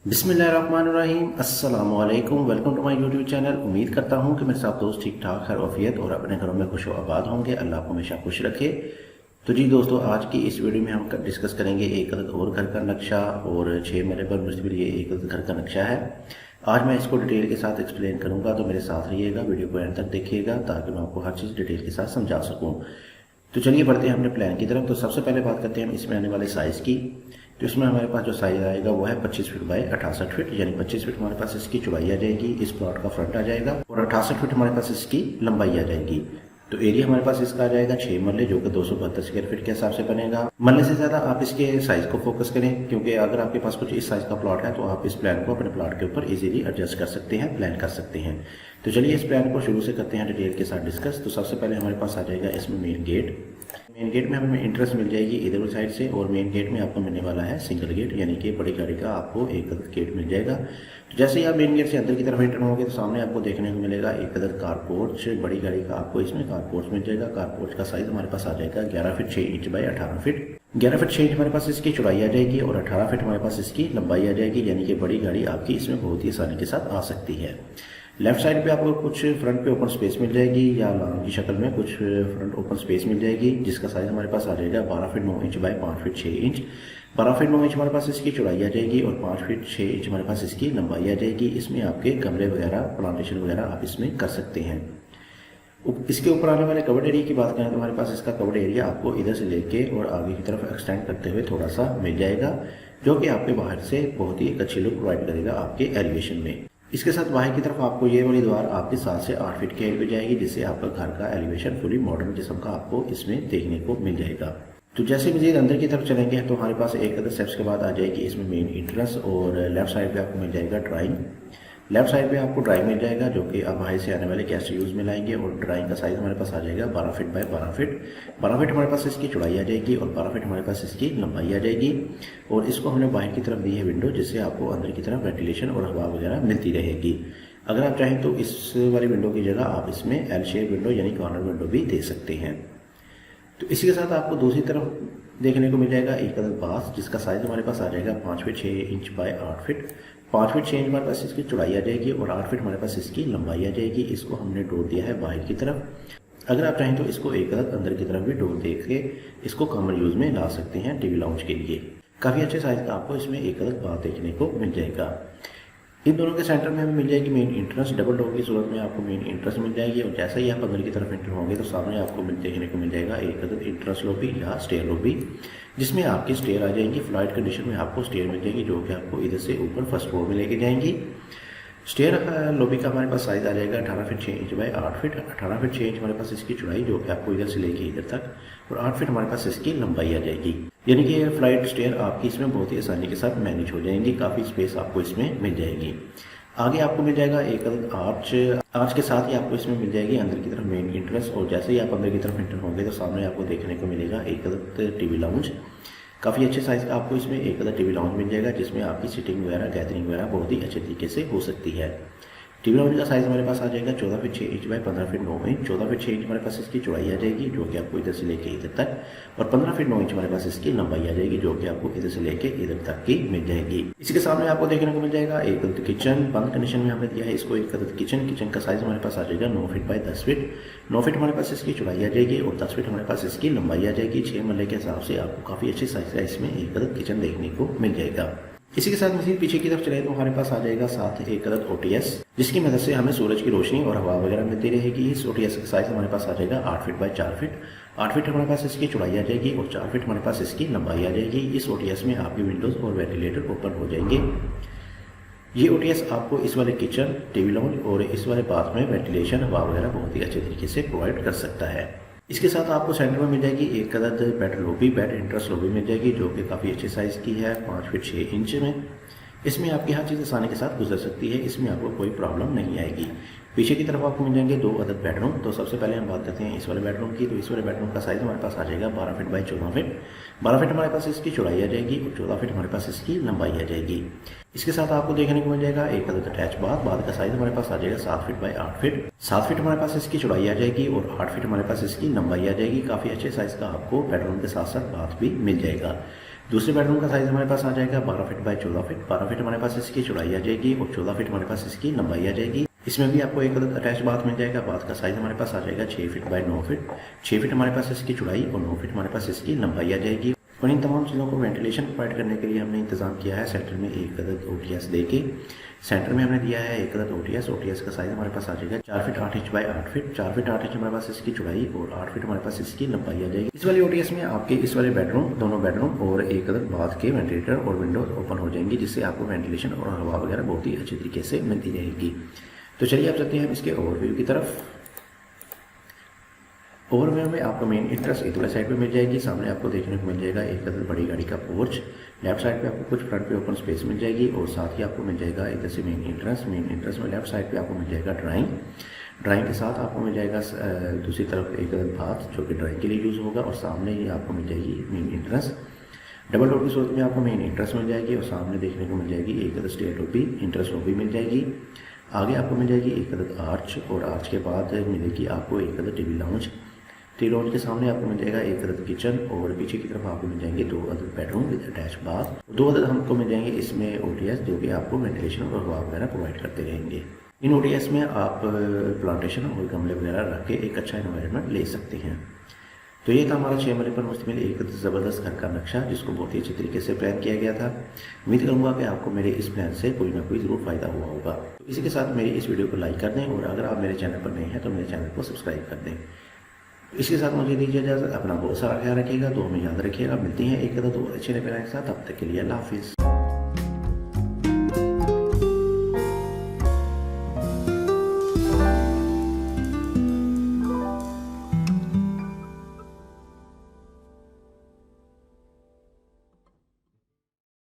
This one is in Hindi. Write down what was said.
बिस्मिल्लाहिर्रहमानिर्रहीम अस्सलाम वालेकुम। Welcome to my YouTube channel. उम्मीद करता हूँ कि मेरे साथ दोस्त ठीक ठाक खैर वफियत और अपने घरों में खुश आबाद होंगे। अल्लाह आपको हमेशा खुश रखे। तो जी दोस्तों, आज की इस वीडियो में हम डिस्कस करेंगे एक अदद और घर का नक्शा और 6 मरले पर मुश्तमिल ये एक अदद घर का नक्शा है। आज मैं इसको डिटेल के साथ एक्सप्लेन करूँगा, तो मेरे साथ रहिएगा, वीडियो को एंड तक देखिएगा ताकि मैं आपको हर चीज़ डिटेल के साथ समझा सकूँ। तो चलिए बढ़ते हैं अपने प्लान की तरफ। तो सबसे पहले बात करते हैं हम इसमें आने वाले साइज़ की। तो इसमें हमारे पास जो साइज़ आएगा वो है 25 फीट बाय 68 फीट, यानी 25 फीट हमारे पास इसकी चौड़ाई आ जाएगी, इस प्लॉट का फ्रंट आ जाएगा, और 68 फीट हमारे पास इसकी लंबाई आ जाएगी। तो एरिया हमारे पास इसका आ जाएगा 6 मरले, जो कि 272 स्क्वायर फीट के हिसाब से बनेगा। मरले से ज़्यादा आप इसके साइज़ को फोकस करें, क्योंकि अगर आपके पास कुछ इस साइज़ का प्लॉट है तो आप इस प्लान को अपने प्लॉट के ऊपर इजीली एडजस्ट कर सकते हैं, प्लान कर सकते हैं। तो चलिए इस प्लान को शुरू से करते हैं डिटेल के साथ डिस्कस। तो सबसे पहले हमारे पास आ जाएगा इसमें मेन गेट। मेन गेट में हमें इंट्रेंस मिल जाएगी इधर साइड से, और मेन गेट में आपको मिलने वाला है सिंगल गेट, यानी कि बड़ी गाड़ी का आपको एक अदद गेट मिल जाएगा। तो जैसे ही आप मेन गेट से अंदर की तरफ एंटर होंगे तो सामने आपको देखने को मिलेगा एक अदद कारपोर्च। बड़ी गाड़ी का आपको इसमें कारपोर्च मिल जाएगा। कारपोर्च का साइज हमारे पास आ जाएगा 11 feet 6 inch by 18 feet. 11 feet 6 inch हमारे पास इसकी चौड़ाई आ जाएगी और 18 फीट हमारे पास इसकी लंबाई आ जाएगी, यानी कि बड़ी गाड़ी आपकी इसमें बहुत ही आसानी के साथ आ सकती है। लेफ्ट साइड पे आपको कुछ फ्रंट पे ओपन स्पेस मिल जाएगी, या लॉन की शक्ल में कुछ फ्रंट ओपन स्पेस मिल जाएगी, जिसका साइज हमारे पास आ जाएगा 12 feet 9 inch by 5 feet 6 inch. 12 feet 9 inch हमारे पास इसकी चौड़ाई आ जाएगी और 5 फीट 6 इंच हमारे पास इसकी लंबाई आ जाएगी। इसमें आपके गमले वगैरह प्लांटेशन वगैरह आप इसमें कर सकते हैं। इसके ऊपर आने वाले कवर्ड एरिया की बात करें तो हमारे पास इसका कवर्ड एरिया आपको इधर से लेके और आगे की तरफ एक्सटेंड करते हुए थोड़ा सा मिल जाएगा, जो कि आपके बाहर से बहुत ही एक अच्छी लुक प्रोवाइड करेगा आपके एलिवेशन में। इसके साथ बाहर की तरफ आपको ये वाली दीवार आपके 7 से 8 फीट की हाइट पे जाएगी, जिससे आपका घर का एलिवेशन फुली मॉडर्न किस्म का आपको इसमें देखने को मिल जाएगा। तो जैसे मजीद अंदर की तरफ चलेंगे तो हमारे पास एक अदर स्टेप्स के बाद आ जाएगी इसमें मेन एंट्रेंस, और लेफ्ट साइड पे आपको मिल जाएगा ड्राइंग। लेफ्ट साइड पे आपको ड्राइंग मिल जाएगा, जो कि आप बाहर से आने वाले गेस्ट यूज़ में लाएंगे, और ड्राइंग का साइज हमारे पास आ जाएगा 12 फीट बाय 12 फीट। 12 फीट हमारे पास इसकी चौड़ाई आ जाएगी और 12 फीट हमारे पास इसकी लंबाई आ जाएगी। और इसको हमने बाहर की तरफ दी है विंडो, जिससे आपको अंदर की तरफ वेंटिलेशन और हवा वगैरह मिलती रहेगी। अगर आप चाहें तो इस वाली विंडो की जगह आप इसमें एल शेप विंडो यानी कॉर्नर विंडो भी दे सकते हैं। तो इसी के साथ आपको दूसरी तरफ देखने को मिल जाएगा एक अदद बास, जिसका साइज हमारे पास आ जाएगा 5 feet 6 inch by 8 feet. 5 feet 6 inch हमारे पास इसकी चौड़ाई आ जाएगी और 8 फीट हमारे पास इसकी लंबाई आ जाएगी। इसको हमने डोर दिया है बाहर की तरफ। अगर आप चाहें तो इसको एक अदद अंदर की तरफ भी डोर दे के इसको कॉमन यूज़ में ला सकते हैं टीवी लाउंज के लिए। काफ़ी अच्छे साइज का आपको इसमें एक अदद बात देखने को मिल जाएगा। इन दोनों के सेंटर में हमें मिल जाएगी मेन एंट्रेंस। डबल डोर की सूरत में आपको मेन एंट्रेंस मिल जाएगी, और जैसे ही आप अंदर की तरफ एंटर होंगे तो सामने आपको देखने को मिल जाएगा एक अदद एंट्रेंस लॉबी या स्टेयर लॉबी, जिसमें आपकी स्टेयर आ जाएंगी। फ्लाइट कंडीशन में आपको स्टेयर मिल जाएगी, जो कि आपको इधर से ऊपर फर्स्ट फ्लोर में लेके जाएंगी। स्टेयर लॉबी का हमारे पास साइज आ जाएगा 18 feet 6 inch by 8 feet. 18 feet 6 inch हमारे पास इसकी चौड़ाई, जो कि आपको इधर से लेके इधर तक, और 8 फीट हमारे पास इसकी लंबाई आ जाएगी। यानी कि फ्लाइट स्टेयर आपकी इसमें बहुत ही आसानी के साथ मैनेज हो जाएंगी। काफ़ी स्पेस आपको इसमें मिल जाएगी। आगे आपको मिल जाएगा एक आर्च के साथ ही आपको इसमें मिल जाएगी अंदर की तरफ मेन एंट्रेंस, और जैसे ही आप अंदर की तरफ एंटर होंगे तो सामने आपको देखने को मिलेगा एक अदद टीवी लाउंज। काफ़ी अच्छे साइज़ का आपको इसमें एक अदद टीवी लाउंज मिल जाएगा, जिसमें आपकी सीटिंग वगैरह गैदरिंग वगैरह बहुत ही अच्छे तरीके से हो सकती है। टीवी लाउंज का साइज़ हमारे पास आ जाएगा 14 feet 6 inch by 15 feet 9 inch. 14 feet 6 inch हमारे पास इसकी चौड़ाई आ जाएगी, जो कि आपको इधर से लेके इधर तक, और 15 फीट 9 इंच हमारे पास इसकी लंबाई आ जाएगी, जो कि आपको इधर से लेके इधर तक की मिल जाएगी। इसके सामने आपको देखने को मिल जाएगा एक अदद किचन। बंद कंडीशन में हमने दिया है इसको एक अदद किचन। किचन का साइज़ हमारे पास आ जाएगा 9 फीट बाय 10 फीट। 9 फीट हमारे पास इसकी चौड़ाई आ जाएगी और 10 फीट हमारे पास इसकी लंबाई आ जाएगी। 6 मरले के हिसाब से आपको काफ़ी अच्छी साइज़ का इसमें एक अदद किचन देखने को मिल जाएगा। इसी के साथ मजीद पीछे की तरफ चले तो हमारे पास आ जाएगा साथ एक अदद OTS, जिसकी मदद से हमें सूरज की रोशनी और हवा वगैरह मिलती रहेगी। इस OTS का साइज हमारे पास आ जाएगा 8 फीट बाय 4 फीट। 8 फीट हमारे पास इसकी चौड़ाई आ जाएगी और 4 फीट हमारे पास इसकी लंबाई आ जाएगी। इस OTS में आपकी विंडोज़ और वेंटिलेटर ओपन हो जाएंगे। ये OTS आपको इस वाले किचन, टीवी लाउंज और इस वाले बाथ में वेंटिलेशन हवा वगैरह बहुत ही अच्छे तरीके से प्रोवाइड कर सकता है। इसके साथ आपको सेंटर में मिल जाएगी एक अदद bed lobby, bed entrance lobby मिल जाएगी, जो कि काफ़ी अच्छे साइज़ की है 5 फीट 6 इंच में। इसमें आपकी हर चीज़ आसानी के साथ गुजर सकती है, इसमें आपको कोई प्रॉब्लम नहीं आएगी। पीछे की तरफ आपको मिल जाएंगे 2 अदद बेडरूम। तो सबसे पहले हम बात करते हैं इस वाले बेडरूम की। तो इस वाले बेडरूम का साइज़ हमारे पास आ जाएगा 12 फीट बाय 14 फीट। 12 फीट हमारे पास इसकी चौड़ाई आ जाएगी और 14 फीट हमारे पास इसकी लंबाई आ जाएगी। इसके साथ आपको देखने को मिल जाएगा एक अदद अटैच बाथ। बाथ का साइज हमारे पास आ जाएगा 7 फीट बाय 8 फीट। 7 फीट हमारे पास इसकी चौड़ाई आ जाएगी और 8 फीट हमारे पास इसकी लंबाई आ जाएगी। काफ़ी अच्छे साइज़ का आपको बेडरूम के साथ साथ बाथ भी मिल जाएगा। दूसरे बेडरूम का साइज़ हमारे पास आ जाएगा 12 फीट बाय 14 फीट। 12 फीट हमारे पास इसकी चौड़ाई आ जाएगी और 14 फीट हमारे पास इसकी लंबाई आ जाएगी। इसमें भी आपको एक अटैच बाथ मिल जाएगा। बाथ का साइज़ हमारे पास आ जाएगा 6 फीट बाय 9 फीट। 6 फीट हमारे पास इसकी चौड़ाई और 9 फीट हमारे पास इसकी लंबाई आ जाएगी। और इन तमाम चीज़ों को वेंटिलेशन प्रोवाइड करने के लिए हमने इंतजाम किया है सेंटर में एक अदद OTS दे के। सेंटर में हमने दिया है एक अदद OTS का साइज़ हमारे पास आ जाएगा 4 feet 8 inch by 8 feet. 4 feet 8 inch हमारे पास इसकी चौड़ाई और 8 फीट हमारे पास इसकी लंबाई आ जाएगी। इस वाली OTS में आपके इस वाले बेडरूम, दोनों बेडरूम और एक अदद बाथ के वेंटिलेटर और विंडो ओपन हो जाएंगी, जिससे आपको वेंटिलेशन और हवा वगैरह बहुत ही अच्छी तरीके से मिलती रहेगी। तो चलिए आप चलते हैं इसके ओवरव्यू की तरफ। ओवरव्यू में आपको मेन एंट्रेंस इस वाले साइड पे मिल जाएगी। सामने आपको देखने को मिल जाएगा एक अदद बड़ी गाड़ी का पोर्च। लेफ्ट साइड पे आपको कुछ फ्रंट पे ओपन स्पेस मिल जाएगी और साथ ही आपको मिल जाएगा इधर से मेन एंट्रेंस में लेफ्ट साइड पे आपको मिल जाएगा ड्राइंग के साथ आपको मिल जाएगा दूसरी तरफ एक अदद बाथ जो कि ड्राइंग के लिए यूज़ होगा और सामने ही आपको मिल जाएगी मेन एंट्रेंस। डबल डोर की सूरत में आपको मेन एंट्रेंस मिल जाएगी और सामने देखने को मिल जाएगी एक अदद स्टेयर लॉबी, एंट्रेंस लॉबी मिल जाएगी। आगे आपको मिल जाएगी एक अदद आर्च और आर्च के बाद मिलेगी आपको एक अदद टीवी लाउंज के सामने आपको मिल जाएगा एक अदद किचन और पीछे की तरफ आपको मिल जाएंगे 2 अदद बेडरूम विद अटैच बाथ। 2 अदद हमको मिल जाएंगे इसमें OTS जो कि आपको वेंटिलेशन और हवा वगैरह प्रोवाइड करते रहेंगे। इन OTS में आप प्लांटेशन और गमले वगैरह रख के एक अच्छा एनवायरनमेंट ले सकते हैं। तो ये था हमारा 6 मरले पर मुश्तमिल एक ज़बरदस्त घर का नक्शा, जिसको बहुत ही अच्छे तरीके से प्लान किया गया था। उम्मीद करूँगा कि आपको मेरे इस प्लान से कोई ना कोई ज़रूर फ़ायदा हुआ होगा। तो इसी के साथ मेरी इस वीडियो को लाइक कर दें और अगर आप मेरे चैनल पर नए हैं तो मेरे चैनल को सब्सक्राइब कर दें। इसके साथ मुझे दीजिए इजाज़त। अपना बहुत सारा ख्याल रखिएगा, तो हमें याद रखिएगा। मिलती हैं एक अदद और अच्छे नए प्लान के साथ। तब तक के लिए अल्लाह हाफिज़।